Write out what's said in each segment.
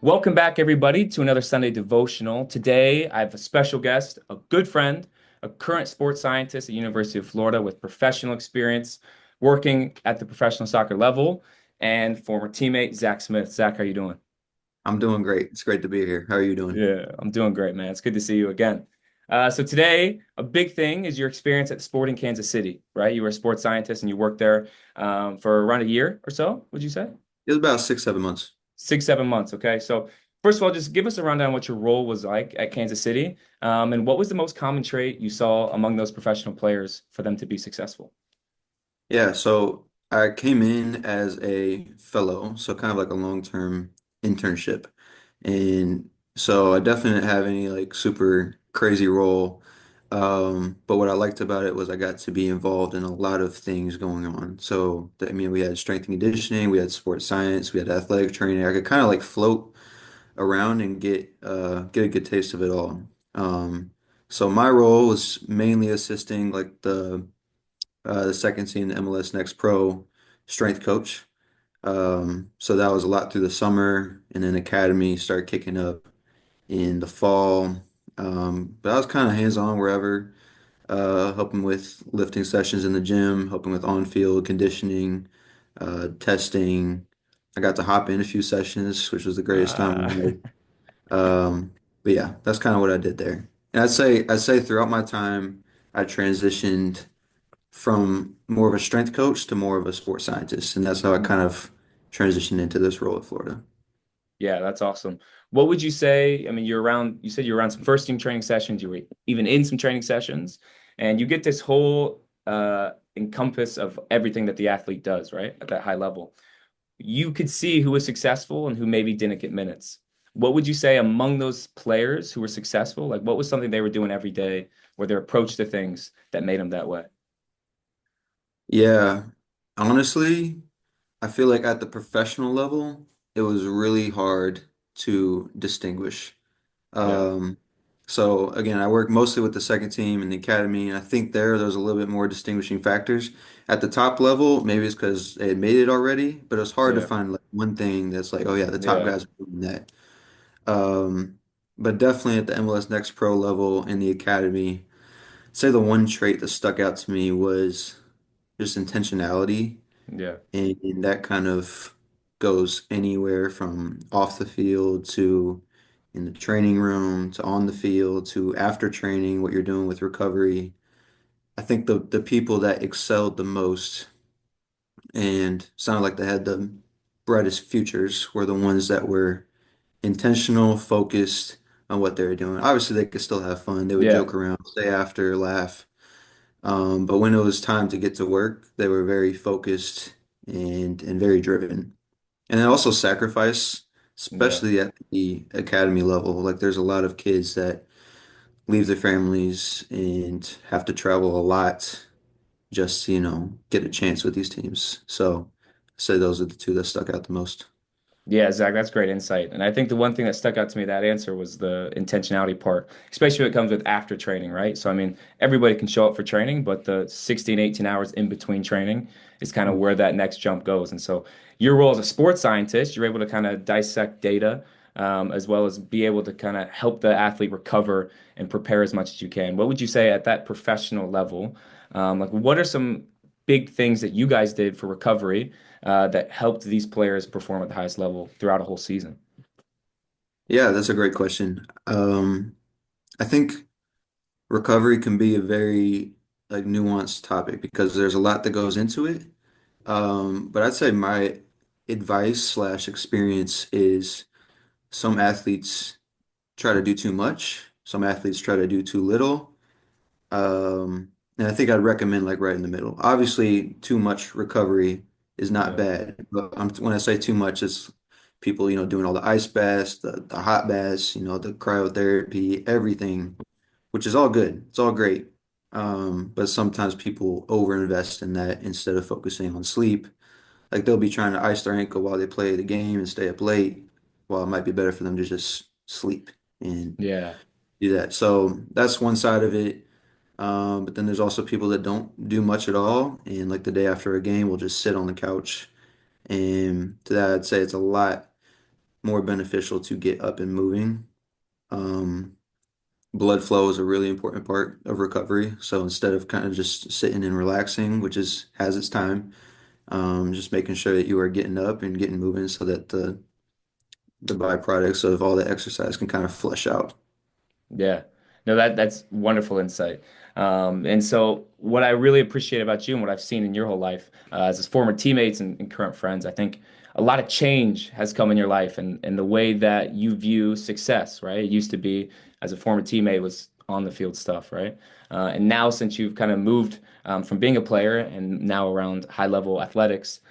Welcome back, everybody, to another Sunday devotional. Today, I have a special guest, a good friend, a current sports scientist at University of Florida with professional experience working at the professional soccer level, and former teammate Zach Smith. Zach, how are you doing? I'm doing great. It's great to be here. How are you doing? Yeah, I'm doing great, man. It's good to see you again. So today, a big thing is your experience at Sporting Kansas City, right? You were a sports scientist and you worked there for around a year or so, would you say? It was about 6, 7 months. 6, 7 months. Okay. So first of all, just give us a rundown what your role was like at Kansas City, and what was the most common trait you saw among those professional players for them to be successful? Yeah, so I came in as a fellow, so kind of like a long-term internship. And so I definitely didn't have any like super crazy role. But what I liked about it was I got to be involved in a lot of things going on. So, I mean, we had strength and conditioning, we had sports science, we had athletic training. I could kind of like float around and get a good taste of it all. So my role was mainly assisting like the second team, the MLS Next Pro strength coach. So that was a lot through the summer, and then academy started kicking up in the fall. But I was kind of hands-on wherever, helping with lifting sessions in the gym, helping with on-field conditioning, testing. I got to hop in a few sessions, which was the greatest time of Uh, my life. But yeah, that's kind of what I did there. And I'd say throughout my time, I transitioned from more of a strength coach to more of a sports scientist, and that's how I kind of transitioned into this role at Florida. yeah, that's awesome. What would you say? I mean, you said you're around some first team training sessions, you were even in some training sessions, and you get this whole encompass of everything that the athlete does, right? At that high level. You could see who was successful and who maybe didn't get minutes. What would you say among those players who were successful? Like, what was something they were doing every day or their approach to things that made them that way? Yeah, honestly, I feel like at the professional level, it was really hard to distinguish. Yeah, Um, so again, I work mostly with the second team and the academy, and I think there's a little bit more distinguishing factors. At the top level, maybe it's because they had made it already, but it's hard to yeah, find like one thing that's like, oh yeah, the top yeah, guys are doing that. Um, but definitely at the MLS Next Pro level in the academy, I'd say the one trait that stuck out to me was just intentionality, yeah, and that kind of goes anywhere from off the field to in the training room to on the field to after training, what you're doing with recovery. I think the people that excelled the most and sounded like they had the brightest futures were the ones that were intentional, focused on what they were doing. Obviously, they could still have fun. They would yeah, joke around, stay after, laugh. But when it was time to get to work, they were very focused and very driven. And then also sacrifice, yeah. especially at the academy level. Like there's a lot of kids that leave their families and have to travel a lot just to, get a chance with these teams. So I'd say those are the two that stuck out the most. Yeah, Zach, that's great insight. And I think the one thing that stuck out to me that answer was the intentionality part, especially when it comes with after training, right? So, I mean, everybody can show up for training, but the 16, 18 hours in between training is kind of where that next jump goes. And so, your role as a sports scientist, you're able to kind of dissect data, as well as be able to kind of help the athlete recover and prepare as much as you can. What would you say at that professional level? Like, what are some big things that you guys did for recovery? That helped these players perform at the highest level throughout a whole season? Yeah, that's a great question. I think recovery can be a very like nuanced topic because there's a lot that goes into it. But I'd say my advice slash experience is some athletes try to do too much, some athletes try to do too little. And I think I'd recommend like right in the middle. Obviously, too much recovery is not Yeah. bad, but when I say too much, it's people, doing all the ice baths, the hot baths, the cryotherapy, everything, which is all good. It's all great. But sometimes people overinvest in that instead of focusing on sleep. Like they'll be trying to ice their ankle while they play the game and stay up late, while it might be better for them to just sleep and Yeah. do that. So that's one side of it. But then there's also people that don't do much at all, and like the day after a game, will just sit on the couch. And to that, I'd say it's a lot. more beneficial to get up and moving. Um, Blood flow is a really important part of recovery. So instead of kind of just sitting and relaxing, which is has its time, just making sure that you are getting up and getting moving so that the byproducts of all the exercise can kind of flush out. Yeah. No, that's wonderful insight. And so what I really appreciate about you and what I've seen in your whole life, as former teammates and current friends, I think a lot of change has come in your life and the way that you view success, right? It used to be as a former teammate was on the field stuff, right? And now since you've kind of moved from being a player and now around high level athletics,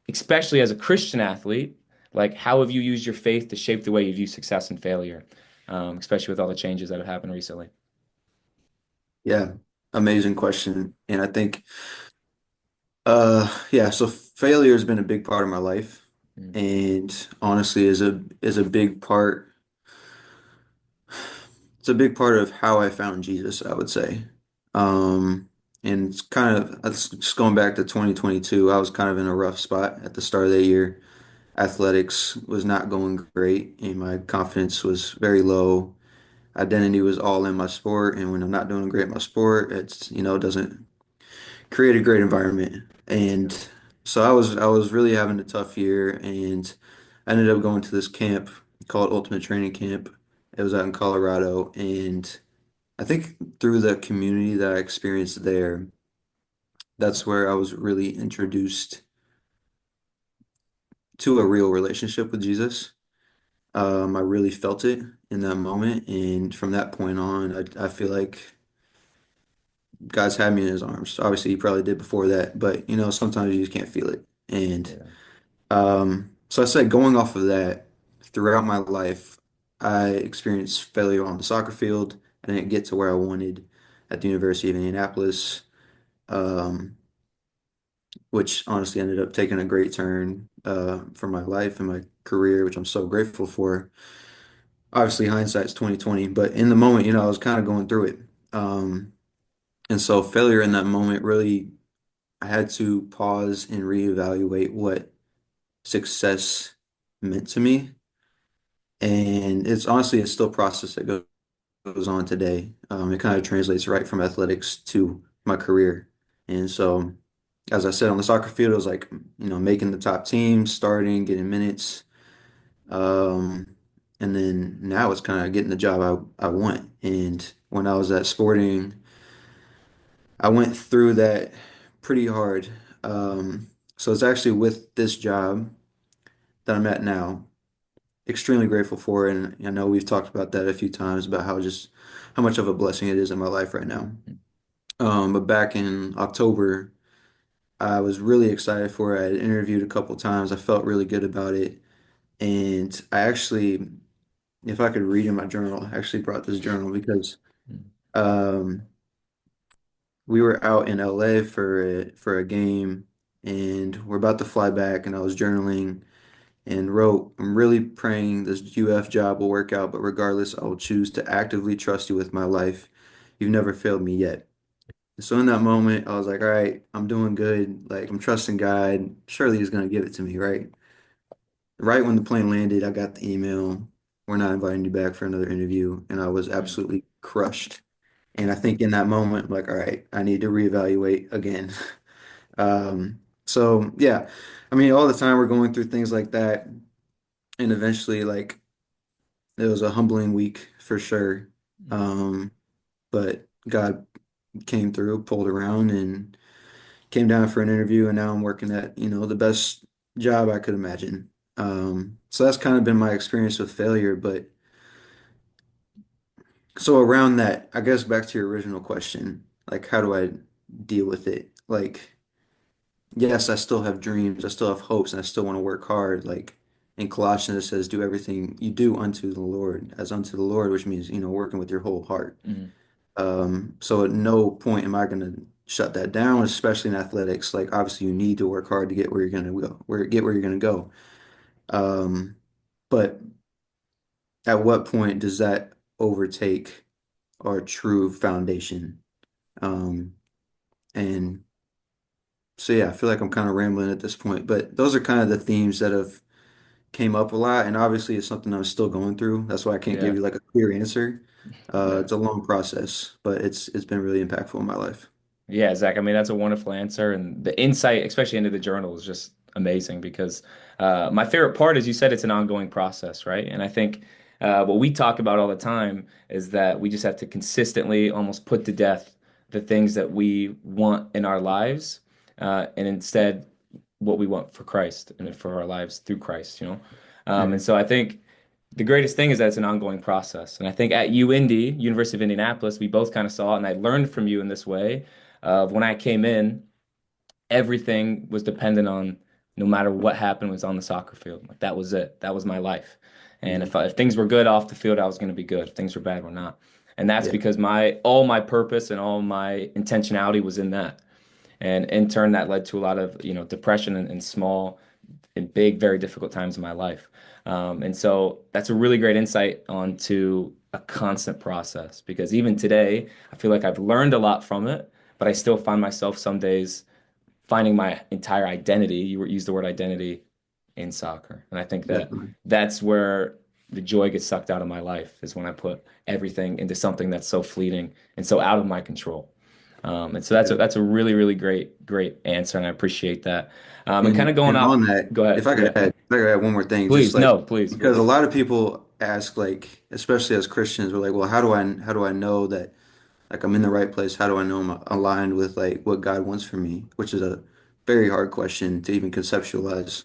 especially as a Christian athlete, like how have you used your faith to shape the way you view success and failure, especially with all the changes that have happened recently? Yeah, amazing question. And I think, yeah, so failure has been a big part of my life, Mm. and honestly, is a big part. It's a big part of how I found Jesus, I would say. Um, and it's kind of it's just going back to 2022. I was kind of in a rough spot at the start of the year. Athletics was not going great, and my confidence was very low. Identity was all in my sport, and when I'm not doing great in my sport, doesn't create a great environment. Yeah. And so I was really having a tough year, and I ended up going to this camp called Ultimate Training Camp. It was out in Colorado, and I think through the community that I experienced there, that's where I was really introduced to a real relationship with Jesus. I really felt it in that moment, and from that point on, I feel like God's had me in His arms. Obviously, He probably did before that, but sometimes you just can't feel it. And Yeah. so I said, going off of that, throughout my life, I experienced failure on the soccer field. I didn't get to where I wanted at the University of Indianapolis. Um, which honestly ended up taking a great turn for my life and my career, which I'm so grateful for. Obviously, hindsight's 2020, but in the moment, I was kind of going through it. Um, and so failure in that moment really, I had to pause and reevaluate what success meant to me. And it's honestly, it's still a process that goes on today. It kind of translates right from athletics to my career. And so, as I said on the soccer field, it was like, making the top team, starting, getting minutes. Um, and then now it's kind of getting the job I want. And when I was at Sporting, I went through that pretty hard. So it's actually with this job that I'm at now, extremely grateful for it. And I know we've talked about that a few times about how much of a blessing it is in my life right now. But back in October, I was really excited for it. I had interviewed a couple times. I felt really good about it. And I actually, if I could read in my journal, I actually brought this journal because Mm. um, we were out in LA for a game, and we're about to fly back, and I was journaling and wrote, "I'm really praying this UF job will work out, but regardless, I will choose to actively trust you with my life. You've never failed me yet." So in that moment, I was like, all right, I'm doing good. Like, I'm trusting God. Surely He's going to give it to me, right? Right when the plane landed, I got the email. We're not inviting you back for another interview. And I was Mm. absolutely crushed. And I think in that moment, I'm like, all right, I need to reevaluate again. So yeah, I mean, all the time we're going through things like that. And eventually, like, it was a humbling week for sure. Mm. Um, but God came through, pulled around, and came down for an interview, and now I'm working at, the best job I could imagine. So that's kind of been my experience with failure. But so around that, I guess back to your original question, like how do I deal with it? Like, yes, I still have dreams, I still have hopes, and I still want to work hard. Like in Colossians, it says, do everything you do unto the Lord, as unto the Lord, which means, working with your whole heart. Mm. So at no point am I going to shut that down, especially in athletics. Like obviously you need to work hard to get where you're going to go, where you're going to go. Um, but at what point does that overtake our true foundation? Um, and so yeah, I feel like I'm kind of rambling at this point, but those are kind of the themes that have came up a lot, and obviously it's something I'm still going through. That's why I can't give Yeah. you like a clear answer. Yeah. It's a long process, but it's been really impactful in my life. Yeah, Zach. I mean, that's a wonderful answer, and the insight, especially into the journal, is just amazing because my favorite part is you said it's an ongoing process, right? And I think what we talk about all the time is that we just have to consistently almost put to death the things that we want in our lives, and instead what we want for Christ and for our lives through Christ, you know? And Mhm. so I think the greatest thing is that it's an ongoing process. And I think at UIndy, University of Indianapolis, we both kind of saw it, and I learned from you in this way of when I came in, everything was dependent on no matter what happened was on the soccer field. Like that was it. That was my life. And Mhm. if things were good off the field, I was going to be good. If things were bad, we're not. And that's Yeah, because my all my purpose and all my intentionality was in that. And in turn, that led to a lot of, depression and small and big, very difficult times in my life. And so that's a really great insight onto a constant process because even today, I feel like I've learned a lot from it, but I still find myself some days finding my entire identity. You used the word identity in soccer. And I think that definitely. that's where the joy gets sucked out of my life is when I put everything into something that's so fleeting and so out of my control. And so Yeah. that's a really, really great answer, and I appreciate that. And kind of going And off, on that, go ahead. Yeah, if I could add one more thing, just please, like no, please. because a lot of people ask, like, especially as Christians, we're like, well, how do I know that like I'm in the right place? How do I know I'm aligned with like what God wants for me? Which is a very hard question to even conceptualize.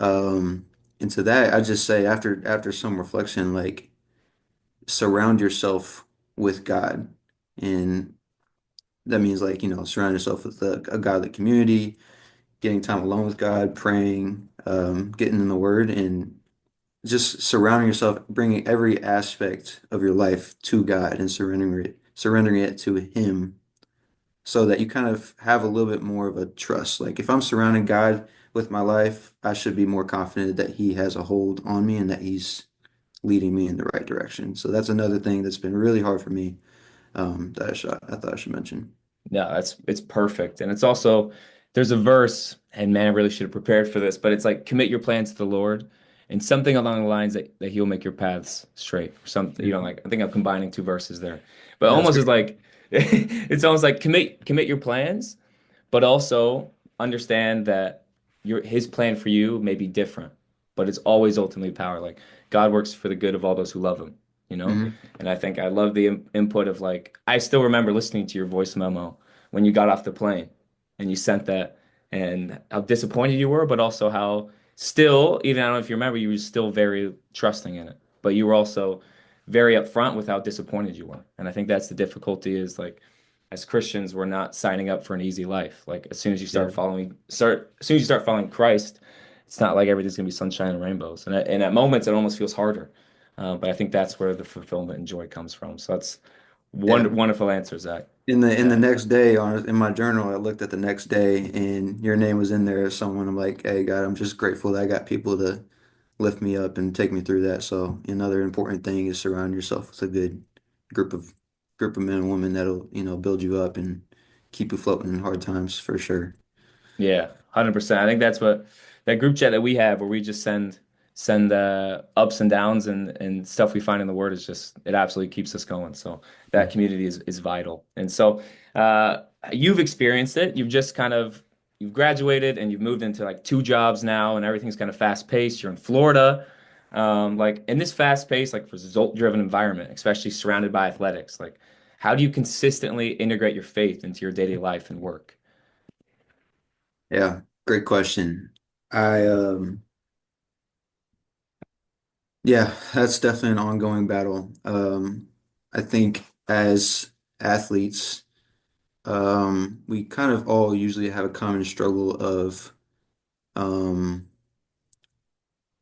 Um, and to that, I just say after some reflection, like surround yourself with God, and that means like surround yourself with a godly community, getting time alone with God, praying, getting in the Word, and just surrounding yourself, bringing every aspect of your life to God and surrendering it to Him, so that you kind of have a little bit more of a trust. Like if I'm surrounding God with my life, I should be more confident that He has a hold on me and that He's leading me in the right direction. So that's another thing that's been really hard for me, that I thought I should mention. No, it's perfect. And it's also there's a verse, and man, I really should have prepared for this, but it's like commit your plans to the Lord and something along the lines that He'll make your paths straight. Or something, Mhm. like I think I'm combining two verses there. But Yeah, that's almost great. is like it's almost like commit your plans, but also understand that his plan for you may be different, but it's always ultimately power. Like God works for the good of all those who love him, you know? Hmm. And I think I love the input of like, I still remember listening to your voice memo when you got off the plane and you sent that and how disappointed you were, but also how still, even I don't know if you remember, you were still very trusting in it, but you were also very upfront with how disappointed you were. And I think that's the difficulty is like, as Christians, we're not signing up for an easy life. Like Yeah. as soon as you start following Christ, it's not like everything's gonna be sunshine and rainbows. And at moments, it almost feels harder. But I think that's where the fulfillment and joy comes from. So that's Yeah. wonderful answer, Zach. In the Yeah, next day on in my journal, I looked at the next day and your name was in there as someone. I'm like, hey God, I'm just grateful that I got people to lift me up and take me through that. So another important thing is surround yourself with a good group of men and women that'll, build you up and keep you floating in hard times for sure. yeah, 100%. I think that's what that group chat that we have, where we just send ups and downs and stuff we find in the Word is just it absolutely keeps us going. So that Mm. community is vital. And so you've experienced it. You've graduated and you've moved into like two jobs now, and everything's kind of fast paced. You're in Florida. Like in this fast paced, like result driven environment, especially surrounded by athletics, like how do you consistently integrate your faith into your daily life and work? Yeah, great question. I Yeah, that's definitely an ongoing battle. I think as athletes, we kind of all usually have a common struggle of um,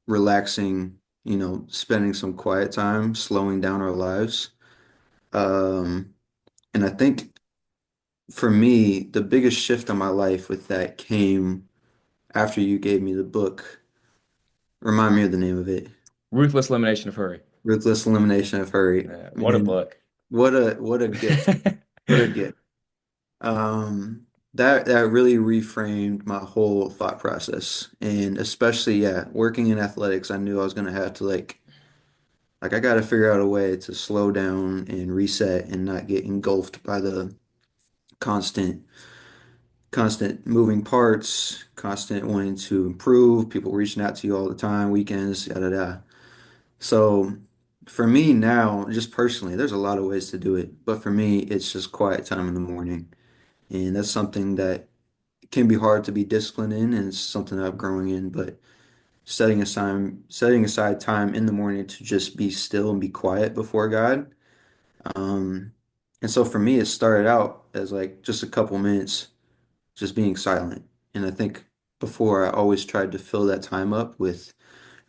relaxing, spending some quiet time, slowing down our lives. Um, and I think for me, the biggest shift in my life with that came after you gave me the book. Remind me of the name of it. Ruthless elimination of hurry. Ruthless Elimination of Hurry. What a Man, book. what a gift. What a gift. Um, that really reframed my whole thought process. And especially, yeah, working in athletics, I knew I was gonna have to like I gotta figure out a way to slow down and reset and not get engulfed by the constant constant moving parts, constant wanting to improve, people reaching out to you all the time, weekends, yada yada. So for me now, just personally, there's a lot of ways to do it, but for me, it's just quiet time in the morning. And that's something that can be hard to be disciplined in, and it's something that I'm growing in, but setting aside time in the morning to just be still and be quiet before God. Um, and so for me, it started out as like just a couple minutes just being silent. And I think before I always tried to fill that time up with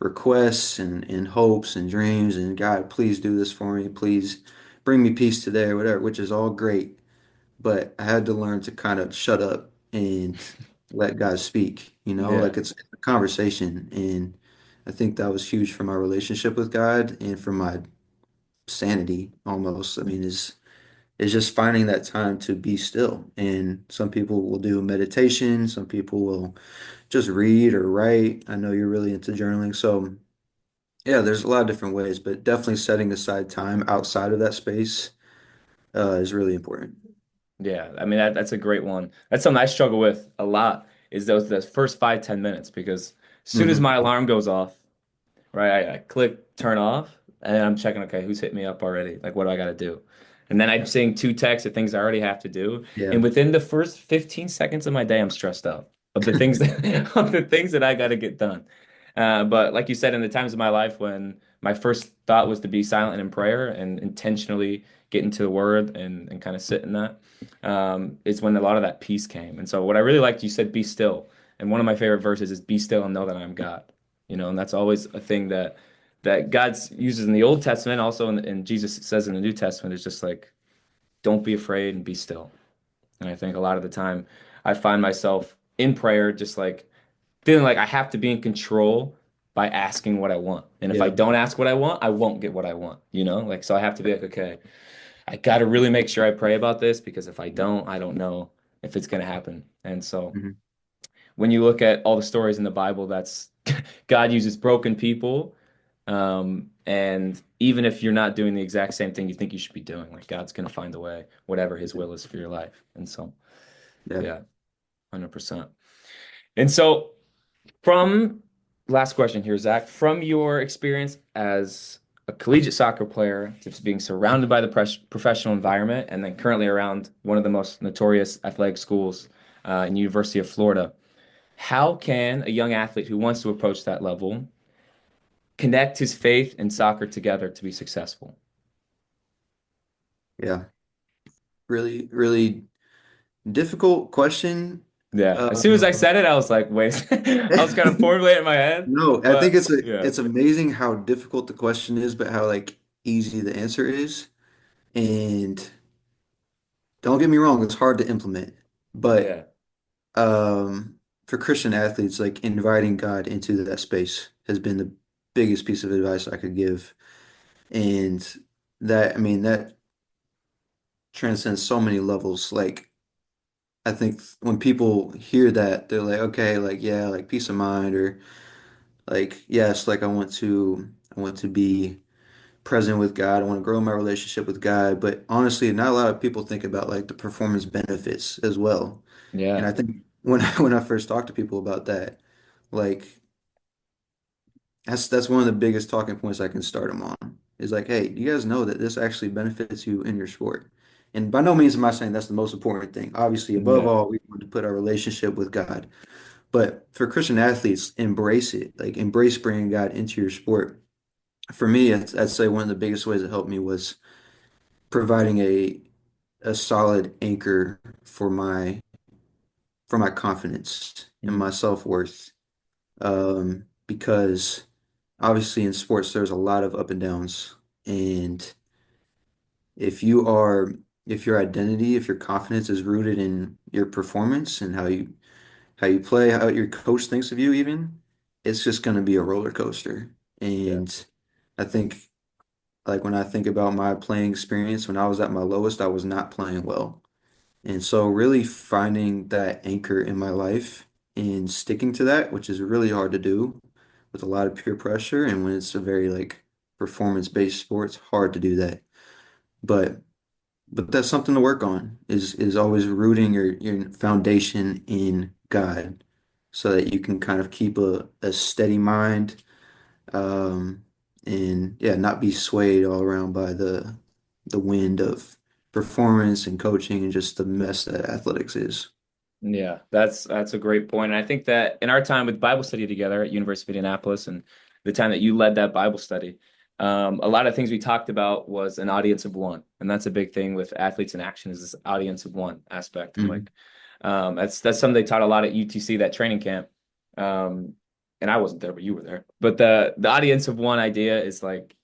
requests and hopes and dreams and God, please do this for me. Please bring me peace today or whatever, which is all great. But I had to learn to kind of shut up and let God speak, Yeah. like it's a conversation. And I think that was huge for my relationship with God and for my sanity almost. I mean, is just finding that time to be still. And some people will do meditation, some people will just read or write. I know you're really into journaling. So, yeah, there's a lot of different ways, but definitely setting aside time outside of that space is really important. Yeah, I mean that's a great one. That's something I struggle with a lot is those the first 5, 10 minutes because as soon as Hmm. my alarm goes off, right, I click turn off and then I'm checking, okay, who's hit me up already? Like what do I gotta do? And then I'm seeing two texts of things I already have to do. Yeah. And within the first 15 seconds of my day, I'm stressed out of the things that of the things that I gotta get done. But like you said, in the times of my life when my first thought was to be silent and in prayer and intentionally get into the word and kind of sit in that, is when a lot of that peace came. And so what I really liked, you said, be still. And one of my favorite verses is be still and know that I am God. And that's always a thing that God uses in the Old Testament, also and Jesus says in the New Testament, is just like, don't be afraid and be still. And I think a lot of the time I find myself in prayer just like feeling like I have to be in control by asking what I want. And if I Yeah. don't ask what I want, I won't get what I want. Like so I have to be like, okay, I got to really make sure I pray about this because if I don't, I don't know if it's going to happen. And so Hmm. when you look at all the stories in the Bible, that's God uses broken people. And even if you're not doing the exact same thing you think you should be doing, like God's going to find a way, whatever his will is for your life. And so, Yeah. yeah, 100%. And so from last question here, Zach, from your experience as a collegiate soccer player, just being surrounded by the professional environment, and then currently around one of the most notorious athletic schools in University of Florida, how can a young athlete who wants to approach that level connect his faith and soccer together to be successful? Yeah. Really, really difficult question. Yeah. As soon as I Um, said it, I was like, wait, I was kind of formulating in my head, no, I think but it's yeah, it's amazing how difficult the question is, but how like easy the answer is. And don't get me wrong, it's hard to implement. But yeah, for Christian athletes, like inviting God into that space has been the biggest piece of advice I could give. And I mean, that transcends so many levels. Like, I think when people hear that, they're like, okay, like, yeah, like peace of mind, or like, yes, like I want to be present with God. I want to grow my relationship with God. But honestly, not a lot of people think about like the performance benefits as well. And yeah, I think when I first talk to people about that, like that's one of the biggest talking points I can start them on. Is like, hey, do you guys know that this actually benefits you in your sport? And by no means am I saying that's the most important thing. Obviously, above yeah, all, we want to put our relationship with God. But for Christian athletes, embrace it. Like embrace bringing God into your sport. For me, I'd say one of the biggest ways it helped me was providing a solid anchor for my confidence and mhm, my self-worth. Because obviously in sports there's a lot of up and downs. And if you are if your identity, if your confidence is rooted in your performance and how you play, how your coach thinks of you even, it's just gonna be a roller coaster. yeah, And I think like when I think about my playing experience, when I was at my lowest, I was not playing well. And so really finding that anchor in my life and sticking to that, which is really hard to do with a lot of peer pressure. And when it's a very like performance-based sport, it's hard to do that. But that's something to work on is always rooting your foundation in God so that you can kind of keep a steady mind, um, and yeah, not be swayed all around by the wind of performance and coaching and just the mess that athletics is. Yeah, that's a great point. And I think that in our time with Bible study together at University of Indianapolis and the time that you led that Bible study, a lot of things we talked about was an audience of one. And that's a big thing with athletes in action is this audience of one aspect. And Mhm. like that's something they taught a lot at UTC, that training camp. Um, and I wasn't there, but you were there. But the audience of one idea is like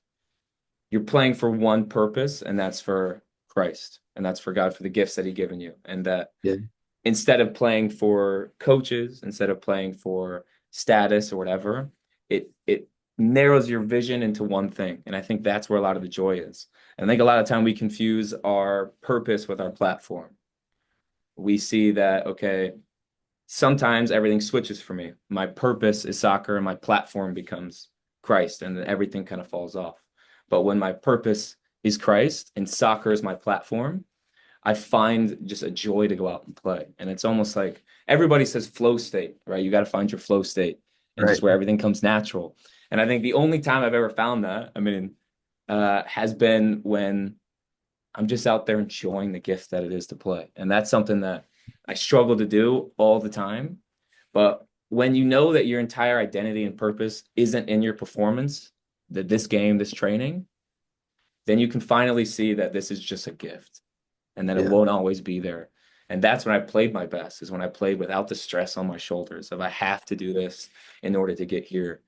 you're playing for one purpose, and that's for Christ, and that's for God, for the gifts that He given you. And that Yeah, instead of playing for coaches, instead of playing for status or whatever, it narrows your vision into one thing. And I think that's where a lot of the joy is. And I think a lot of time we confuse our purpose with our platform. We see that, okay, sometimes everything switches for me. My purpose is soccer and my platform becomes Christ, and then everything kind of falls off. But when my purpose is Christ and soccer is my platform, I find just a joy to go out and play. And it's almost like everybody says flow state, right? You got to find your flow state and just right. where everything comes natural. And I think the only time I've ever found that, has been when I'm just out there enjoying the gift that it is to play. And that's something that I struggle to do all the time. But when you know that your entire identity and purpose isn't in your performance, that this game, this training, then you can finally see that this is just a gift and that it Yeah, won't always be there. And that's when I played my best, is when I played without the stress on my shoulders of I have to do this in order to get here.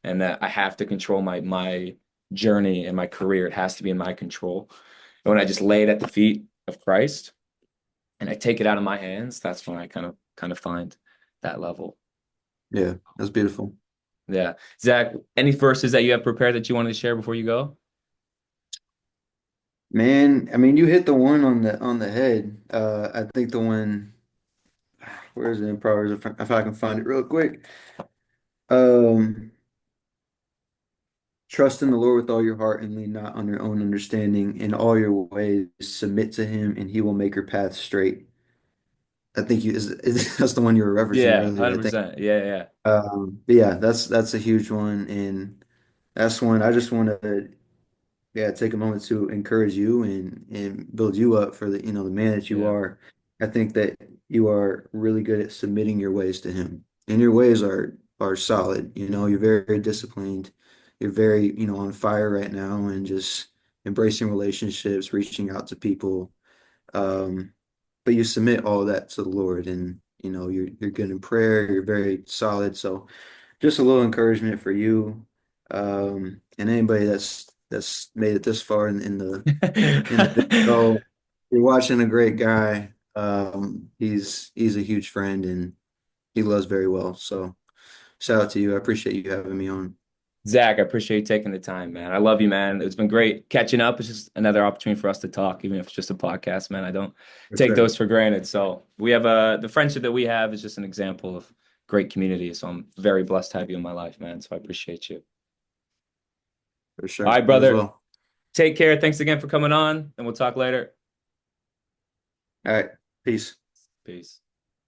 And that I have to control my journey and my career. It has to be in my control. And when I just lay it at the feet of Christ and I take it out of my hands, that's when I kind of find that level. yeah, that's beautiful. Yeah. Zach, any verses that you have prepared that you wanted to share before you go? Man, I mean, you hit the one on the head. I think the one, where is it in Proverbs? If I can find it real quick. Um, Trust in the Lord with all your heart and lean not on your own understanding. In all your ways, submit to Him, and He will make your path straight. I think that's the one you were referencing Yeah, earlier, I think. 100%. Yeah, yeah. But yeah, that's a huge one, and that's one I just want to, yeah, take a moment to encourage you and build you up for the man that you Yeah. are. I think that you are really good at submitting your ways to him. And your ways are solid. You're very disciplined. You're very, on fire right now and just embracing relationships, reaching out to people. Um, but you submit all of that to the Lord and you're good in prayer, you're very solid. So just a little encouragement for you, and anybody that's made it this far in the video. You're watching a great guy. He's a huge friend and he loves very well. So shout out to you. I appreciate you having me on. Zach, I appreciate you taking the time, man. I love you, man. It's been great catching up. It's just another opportunity for us to talk, even if it's just a podcast, man. I don't For take sure. those for granted. So we have the friendship that we have is just an example of great community. So I'm very blessed to have you in my life, man. So I appreciate you. For All sure. right, You as brother. well. Take care. Thanks again for coming on, and we'll talk later. All right. Peace. Peace.